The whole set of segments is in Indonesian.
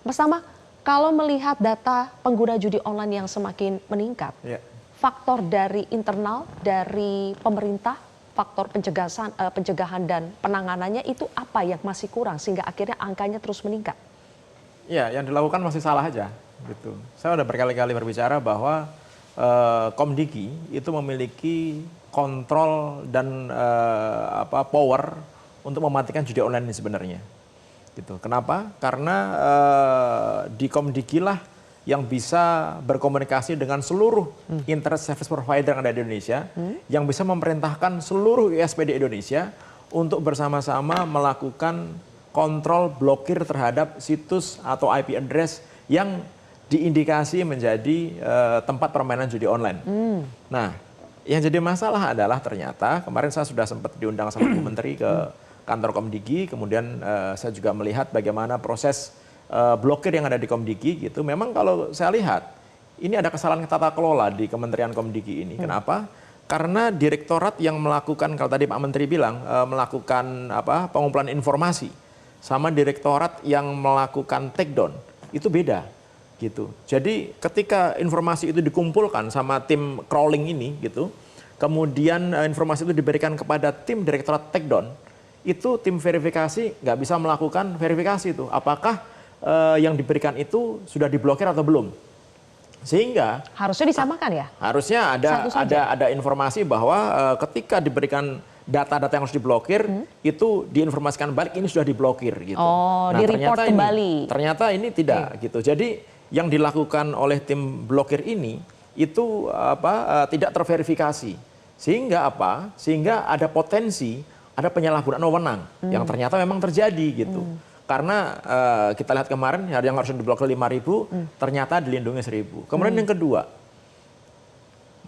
Mas Tama, kalau melihat data pengguna judi online yang semakin meningkat, faktor dari internal, dari pemerintah, faktor pencegahan dan penanganannya itu apa yang masih kurang sehingga akhirnya angkanya terus meningkat? Ya, yang dilakukan masih salah aja, gitu. Saya udah berkali-kali berbicara bahwa Komdigi itu memiliki kontrol dan power untuk mematikan judi online ini sebenarnya. Gitu. Kenapa? Karena di Komdigi lah yang bisa berkomunikasi dengan seluruh internet service provider yang ada di Indonesia, yang bisa memerintahkan seluruh ISP di Indonesia untuk bersama-sama melakukan kontrol blokir terhadap situs atau IP address yang diindikasi menjadi tempat permainan judi online. Nah, yang jadi masalah adalah ternyata kemarin saya sudah sempat diundang sama Bu Menteri ke kantor Komdigi, kemudian saya juga melihat bagaimana proses blokir yang ada di Komdigi gitu. Memang kalau saya lihat ini ada kesalahan tata kelola di Kementerian Komdigi ini. Kenapa? Karena direktorat yang melakukan, kalau tadi Pak Menteri bilang melakukan pengumpulan informasi sama direktorat yang melakukan take down itu beda gitu. Jadi ketika informasi itu dikumpulkan sama tim crawling ini gitu, kemudian informasi itu diberikan kepada tim direktorat take down, itu tim verifikasi nggak bisa melakukan verifikasi itu. Apakah yang diberikan itu sudah diblokir atau belum? Sehingga harusnya disamakan ya? Harusnya ada informasi bahwa ketika diberikan data-data yang harus diblokir, itu diinformasikan balik ini sudah diblokir gitu. Oh, nah, di-report kembali. Ternyata ini tidak gitu. Jadi yang dilakukan oleh tim blokir ini itu tidak terverifikasi. Sehingga Sehingga ada potensi ada penyalahgunaan wewenang yang ternyata memang terjadi gitu. Karena kita lihat kemarin yang harus diblokir 5.000 ternyata dilindungi 1.000. Kemudian yang kedua,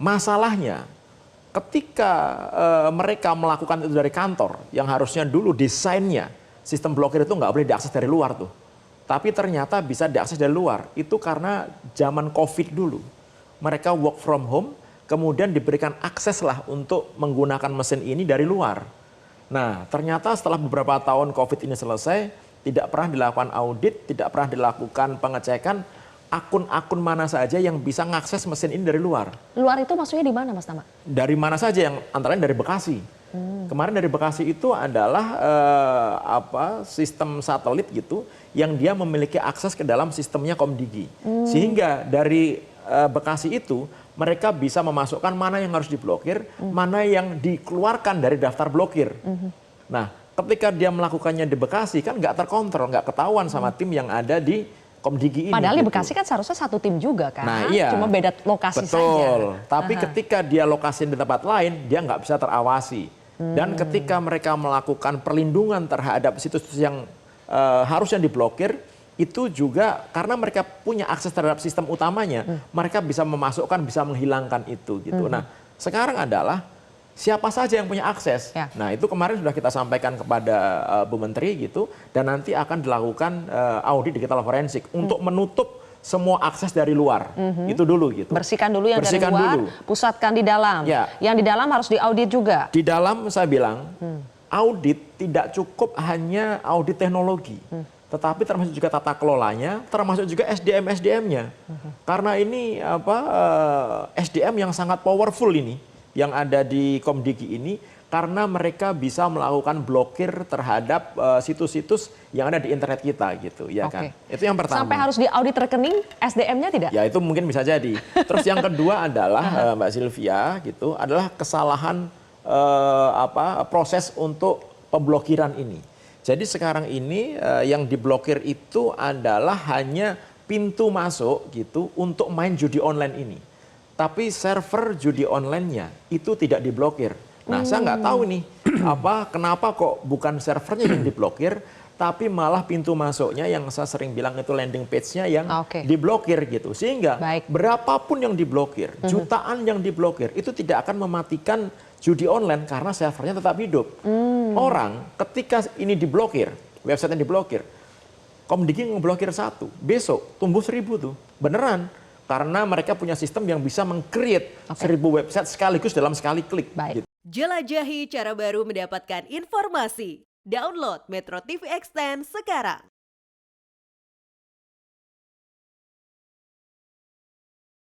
masalahnya ketika mereka melakukan itu dari kantor yang harusnya dulu desainnya sistem blokir itu nggak boleh diakses dari luar tuh. Tapi ternyata bisa diakses dari luar. Itu karena zaman COVID dulu. Mereka work from home, kemudian diberikan akses lah untuk menggunakan mesin ini dari luar. Nah, ternyata setelah beberapa tahun COVID ini selesai, tidak pernah dilakukan audit, tidak pernah dilakukan pengecekan akun-akun mana saja yang bisa mengakses mesin ini dari luar. Luar itu maksudnya di mana, Mas Tama? Dari mana saja, yang antara lain dari Bekasi. Kemarin dari Bekasi itu adalah sistem satelit gitu, yang dia memiliki akses ke dalam sistemnya Komdigi. Sehingga dari Bekasi itu mereka bisa memasukkan mana yang harus diblokir, mana yang dikeluarkan dari daftar blokir. Nah, ketika dia melakukannya di Bekasi kan nggak terkontrol, nggak ketahuan sama tim yang ada di Komdigi ini. Padahal di gitu. Bekasi kan seharusnya satu tim juga kan, nah, iya. Cuma beda lokasi saja. Betul, tapi ketika dia lokasi di tempat lain, dia nggak bisa terawasi. Dan ketika mereka melakukan perlindungan terhadap situs-situs yang harusnya diblokir, itu juga karena mereka punya akses terhadap sistem utamanya, mereka bisa memasukkan, bisa menghilangkan itu gitu. Nah, sekarang adalah siapa saja yang punya akses. Nah, itu kemarin sudah kita sampaikan kepada Bu Menteri gitu, dan nanti akan dilakukan audit digital forensik untuk menutup semua akses dari luar. Itu dulu gitu. Bersihkan dulu yang dari luar, pusatkan di dalam. Yang di dalam harus diaudit juga. Di dalam saya bilang, audit tidak cukup hanya audit teknologi. Tetapi termasuk juga tata kelolanya, termasuk juga SDM-SDM-nya. Karena ini SDM yang sangat powerful ini, yang ada di Komdigi ini, karena mereka bisa melakukan blokir terhadap situs-situs yang ada di internet kita gitu, ya kan? Itu yang pertama. Sampai harus diaudit rekening SDM-nya tidak? Ya itu mungkin bisa jadi. Terus yang kedua adalah Mbak Sylvia gitu, adalah kesalahan proses untuk pemblokiran ini. Jadi sekarang ini yang diblokir itu adalah hanya pintu masuk gitu untuk main judi online ini. Tapi server judi online-nya itu tidak diblokir. Nah, saya nggak tahu nih kenapa kok bukan servernya yang diblokir, tapi malah pintu masuknya yang saya sering bilang itu landing page-nya yang diblokir gitu. Sehingga berapapun yang diblokir, jutaan yang diblokir, itu tidak akan mematikan judi online karena servernya tetap hidup. Orang ketika ini diblokir, website yang diblokir, Komdigi ngeblokir 1, besok tumbuh 1.000 tuh, beneran. Karena mereka punya sistem yang bisa meng-create 1.000 website sekaligus dalam sekali klik. Gitu. Jelajahi cara baru mendapatkan informasi. Download Metro TV Extend sekarang.